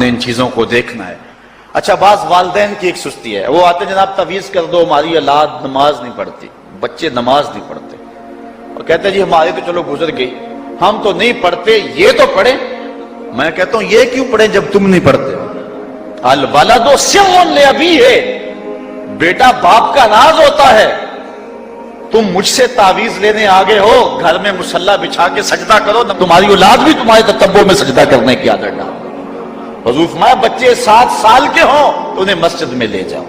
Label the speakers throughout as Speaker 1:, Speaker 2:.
Speaker 1: ان چیزوں کو دیکھنا ہے۔ اچھا، بعض والدین کی ایک سستی ہے، وہ آتے ہیں جناب تعویذ کر دو، ہماری اولاد نماز نہیں پڑھتی، بچے نماز نہیں پڑھتے، اور کہتے ہیں جی ہماری تو چلو گزر گئی، ہم تو نہیں پڑھتے، یہ تو پڑھیں۔ میں کہتا ہوں یہ کیوں پڑھیں جب تم نہیں پڑھتے ہو؟ الولد سر لابیہ، بیٹا باپ کا راز ہوتا ہے۔ تم مجھ سے تعویذ لینے آگے ہو، گھر میں مصلی بچھا کے سجدہ کرو، تمہاری اولاد بھی تمہارے تتبع میں سجدہ کرنے کی عادت ڈالو۔ حضور فرمایا بچے 7 سال کے ہوں تو انہیں مسجد میں لے جاؤ،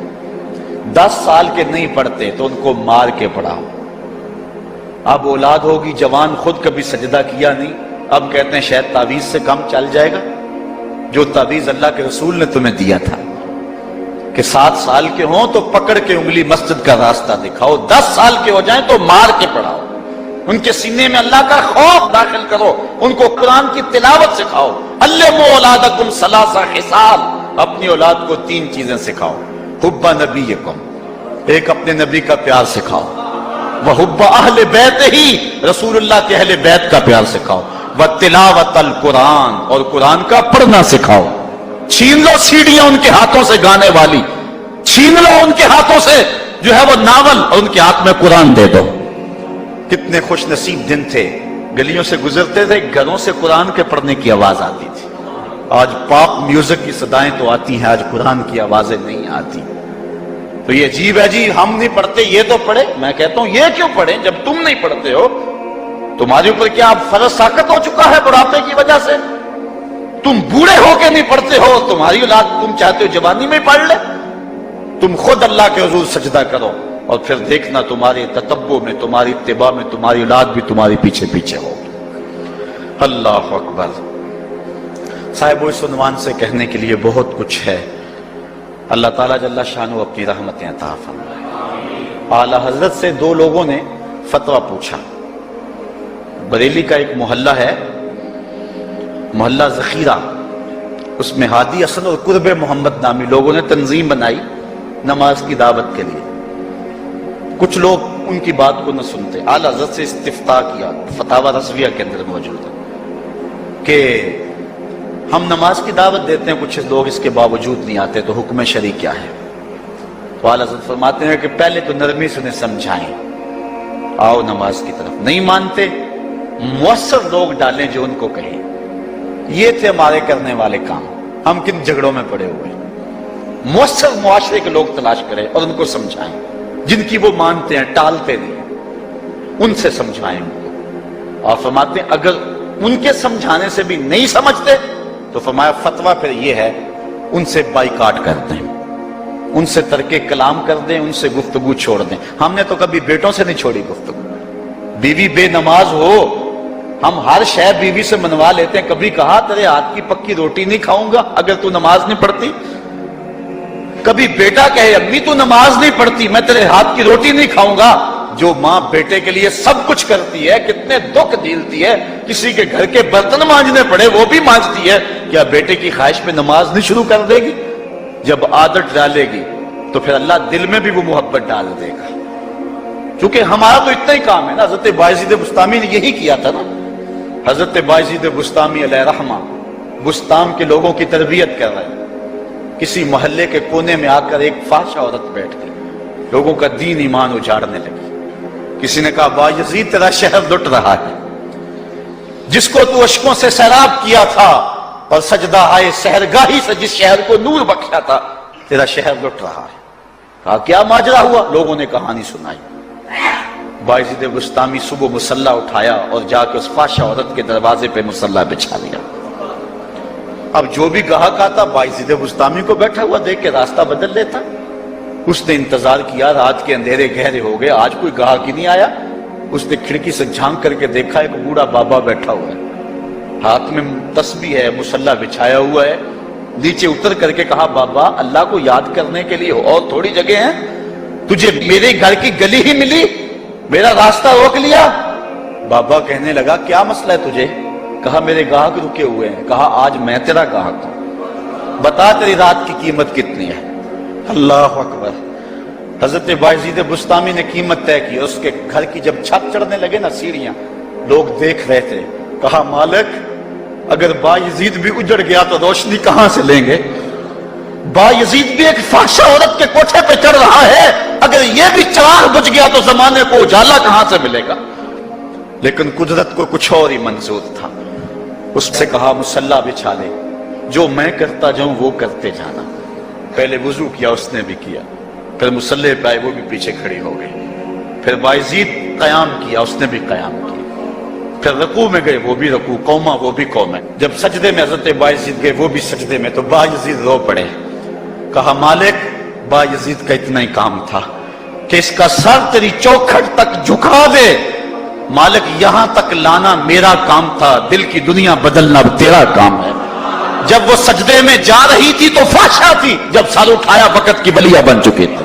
Speaker 1: 10 سال کے نہیں پڑھتے تو ان کو مار کے پڑھاؤ۔ اب اولاد ہوگی جوان، خود کبھی سجدہ کیا نہیں، اب کہتے ہیں شاید تعویذ سے کام چل جائے گا۔ جو تعویذ اللہ کے رسول نے تمہیں دیا تھا کہ 7 سال کے ہوں تو پکڑ کے انگلی مسجد کا راستہ دکھاؤ، 10 سال کے ہو جائیں تو مار کے پڑھاؤ، ان کے سینے میں اللہ کا خوف داخل کرو، ان کو قرآن کی تلاوت سکھاؤ۔ علموا اولادکم 3 خصال، اپنی اولاد کو 3 چیزیں سکھاؤ۔ حب نبیکم، ایک اپنے نبی کا پیار سکھاؤ، وحب اہل بیت ہی، رسول اللہ کے اہل بیت کا پیار سکھاؤ، وتلاوت القرآن، اور قرآن کا پڑھنا سکھاؤ۔ چھین لو سیڑیاں ان کے ہاتھوں سے گانے والی، چھین لو ان کے ہاتھوں سے جو ہے وہ ناول، اور ان کے ہاتھ میں قرآن دے دو۔ کتنے خوش نصیب دن تھے، گلیوں سے گزرتے تھے، گھروں سے قرآن کے پڑھنے کی آواز آتی تھی۔ آج پاپ میوزک کی صدائیں تو آتی ہیں، آج قرآن کی آوازیں نہیں آتی۔ تو یہ عجیب ہے جی، ہم نہیں پڑھتے یہ تو پڑھے۔ میں کہتا ہوں یہ کیوں پڑھیں جب تم نہیں پڑھتے ہو؟ تمہارے اوپر کیا اب فرض ساقط ہو چکا ہے بڑھاپے کی وجہ سے؟ تم بوڑھے ہو کے نہیں پڑھتے ہو، تمہاری اولاد تم چاہتے ہو جوانی میں پڑھ لے؟ تم خود اللہ کے حضور سجدہ کرو، اور پھر دیکھنا تمہارے تتبع میں، تمہاری اتباع میں تمہاری اولاد بھی تمہاری پیچھے پیچھے ہو۔ اللہ اکبر۔ صاحب اس عنوان سے کہنے کے لیے بہت کچھ ہے، اللہ تعالیٰ جل شانہ اپنی رحمتیں عطا فرمائے۔ اعلیٰ حضرت سے 2 لوگوں نے فتویٰ پوچھا۔ بریلی کا ایک محلہ ہے، محلہ ذخیرہ، اس میں ہادی حسن اور قرب محمد نامی لوگوں نے تنظیم بنائی نماز کی دعوت کے لیے۔ کچھ لوگ ان کی بات کو نہ سنتے، اعلیٰ حضرت سے استفتاء کیا، فتاوی رضویہ کے اندر موجود ہے کہ ہم نماز کی دعوت دیتے ہیں، کچھ لوگ اس کے باوجود نہیں آتے، تو حکم شرعی کیا ہے؟ تو اعلیٰ حضرت فرماتے ہیں کہ پہلے تو نرمی سے انہیں سمجھائیں، آؤ نماز کی طرف۔ نہیں مانتے، مؤثر لوگ ڈالیں جو ان کو کہیں۔ یہ تھے ہمارے کرنے والے کام، ہم کن جھگڑوں میں پڑے ہوئے۔ مؤثر معاشرے کے لوگ تلاش کریں اور ان کو سمجھائیں، جن کی وہ مانتے ہیں، ٹالتے نہیں، ان سے سمجھائیں ان کو۔ اور فرماتے ہیں اگر ان کے سمجھانے سے بھی نہیں سمجھتے تو فرمایا فتویٰ پھر یہ ہے ان سے بائیکاٹ کر دیں، ان سے ترک کلام کر دیں، ان سے گفتگو چھوڑ دیں۔ ہم نے تو کبھی بیٹوں سے نہیں چھوڑی گفتگو، بیوی بے نماز ہو ہم ہر شے بیوی سے منوا لیتے ہیں۔ کبھی کہا تیرے ہاتھ کی پکی روٹی نہیں کھاؤں گا اگر تو نماز نہیں پڑھتی؟ کبھی بیٹا کہے امی تو نماز نہیں پڑھتی، میں تیرے ہاتھ کی روٹی نہیں کھاؤں گا؟ جو ماں بیٹے کے لیے سب کچھ کرتی ہے، کتنے دکھ جھیلتی ہے، کسی کے گھر کے برتن مانجنے پڑے وہ بھی مانجتی ہے، کیا بیٹے کی خواہش پہ نماز نہیں شروع کر دے گی؟ جب عادت ڈالے گی تو پھر اللہ دل میں بھی وہ محبت ڈال دے گا۔ چونکہ ہمارا تو اتنا ہی کام ہے نا، حضرت بایزید بسطامی نے یہی کیا تھا نا۔ حضرت بایزید بسطامی علیہ رحمہ بسطام کے لوگوں کی تربیت کر رہے ہیں، کسی محلے کے کونے میں آ کر ایک فاحشہ عورت بیٹھ گئی، لوگوں کا دین ایمان اجاڑنے لگی۔ کسی نے کہا بایزید تیرا شہر لٹ رہا ہے، جس کو تو اشکوں سے سیراب کیا تھا اور سجدہ آئے سحرگاہی سے جس شہر کو نور بخشا تھا، تیرا شہر لٹ رہا ہے۔ کہا کیا ماجرا ہوا؟ لوگوں نے کہانی سنائی۔ بایزید بسطامی صبح مصلی اٹھایا اور جا کے اس فاحشہ عورت کے دروازے پہ مصلی بچھا لیا۔ اب جو بھی گاہک آتا بایزید بسطامی کو بیٹھا ہوا دیکھ کے راستہ بدل لیتا۔ اس نے انتظار کیا، رات کے اندھیرے گہرے ہو گئے، آج کوئی گاہک ہی نہیں آیا۔ اس نے کھڑکی سے جھانک کر کے دیکھا ایک بوڑھا بابا بیٹھا ہوا ہے، ہاتھ میں تسبیح ہے، مصلی بچھایا ہوا ہے۔ نیچے اتر کر کے کہا بابا اللہ کو یاد کرنے کے لیے اور تھوڑی جگہ ہے، تجھے میرے گھر کی گلی ہی ملی، میرا راستہ روک لیا۔ بابا کہنے لگا کیا مسئلہ ہے تجھے؟ کہا میرے گاہک رکے ہوئے ہیں۔ کہا آج میں تیرا گاہک ہوں، بتا تیری رات کی قیمت کتنی ہے؟ اللہ اکبر۔ حضرت بایزید بسطامی نے قیمت طے کی، اس کے گھر کی جب چھت چڑھنے لگے نا سیڑھیاں، لوگ دیکھ رہے تھے۔ کہا مالک اگر بایزید بھی اجڑ گیا تو روشنی کہاں سے لیں گے؟ بایزید بھی ایک فحشہ عورت کے کوٹھے پہ چڑھ رہا ہے، اگر یہ بھی چراغ بجھ گیا تو زمانے کو اجالا کہاں سے ملے گا؟ لیکن قدرت کو کچھ اور ہی منظور تھا. اس سے کہا مصلی بچھا لے، جو میں کرتا جاؤں وہ کرتے جانا. پہلے وضو کیا، اس نے بھی کیا، پھر مصلی پہ آئے، وہ بھی پیچھے کھڑی ہو گئی. پھر بایزید قیام کیا، اس نے بھی قیام کیا. پھر رکوع میں گئے، وہ بھی رکوع، قوما وہ بھی قوما. جب سجدے میں حضرت بایزید گئے، وہ بھی سجدے میں. تو بایزید رو پڑے، کہا مالک بایزید کا اتنا ہی کام تھا کہ اس کا سر تیری چوکھٹ تک جھکا دے. مالک یہاں تک لانا میرا کام تھا، دل کی دنیا بدلنا تیرا کام ہے. جب وہ سجدے میں جا رہی تھی تو فحشہ تھی، جب سر اٹھایا وقت کی بلیا بن چکی تھی.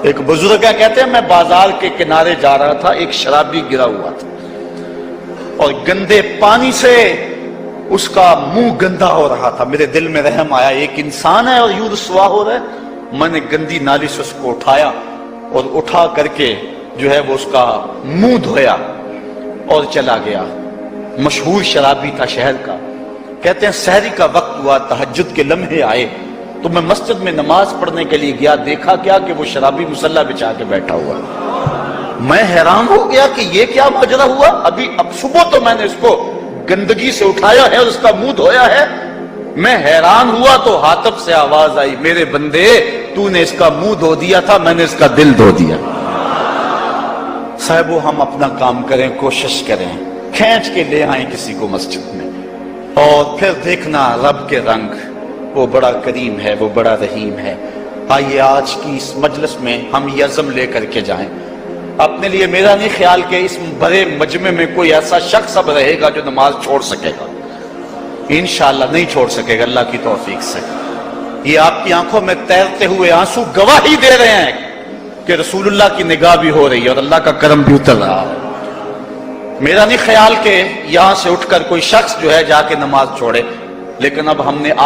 Speaker 1: ایک بزرگ ہے، کہتے ہیں میں بازار کے کنارے جا رہا تھا، ایک شرابی گرا ہوا تھا اور گندے پانی سے اس کا منہ گندا ہو رہا تھا. میرے دل میں رحم آیا، ایک انسان ہے اور یوں رسوا ہو رہا ہے. میں نے گندی نالی سے اس کو اٹھایا اور اٹھا کر کے جو ہے وہ اس کا منہ دھویا اور چلا گیا. مشہور شرابی تھا شہر کا. کہتے ہیں سحری کا وقت ہوا، تہجد کے لمحے آئے تو میں مسجد میں نماز پڑھنے کے لیے گیا. دیکھا کیا کہ وہ شرابی مصلی بچھا کے بیٹھا ہوا. میں حیران ہو گیا کہ یہ کیا ماجرا ہوا. اب صبح تو میں نے اس کو گندگی سے اٹھایا ہے اور اس کا منہ دھویا ہے. میں حیران ہوا تو حاطب سے آواز آئی، میرے بندے تو نے اس کا منہ دھو دیا تھا، میں نے اس کا دل دھو دیا. صاحبو ہم اپنا کام کریں، کوشش کریں، کھینچ کے لے آئیں کسی کو مسجد میں، اور پھر دیکھنا رب کے رنگ. وہ بڑا کریم ہے، وہ بڑا رحیم ہے. آئیے آج کی اس مجلس میں ہم یہ عزم لے کر کے جائیں. اپنے لیے میرا نہیں خیال کہ اس بڑے مجمع میں کوئی ایسا شخص اب رہے گا جو نماز چھوڑ سکے گا. انشاءاللہ نہیں چھوڑ سکے گا اللہ کی توفیق سے. یہ آپ کی آنکھوں میں تیرتے ہوئے آنسو گواہی دے رہے ہیں کہ رسول اللہ کی نگاہ بھی ہو رہی ہے اور اللہ کا کرم بھی اتر رہا ہے. میرا نہیں خیال کہ یہاں سے اٹھ کر کوئی شخص جو ہے جا کے نماز چھوڑے، لیکن اب ہم نے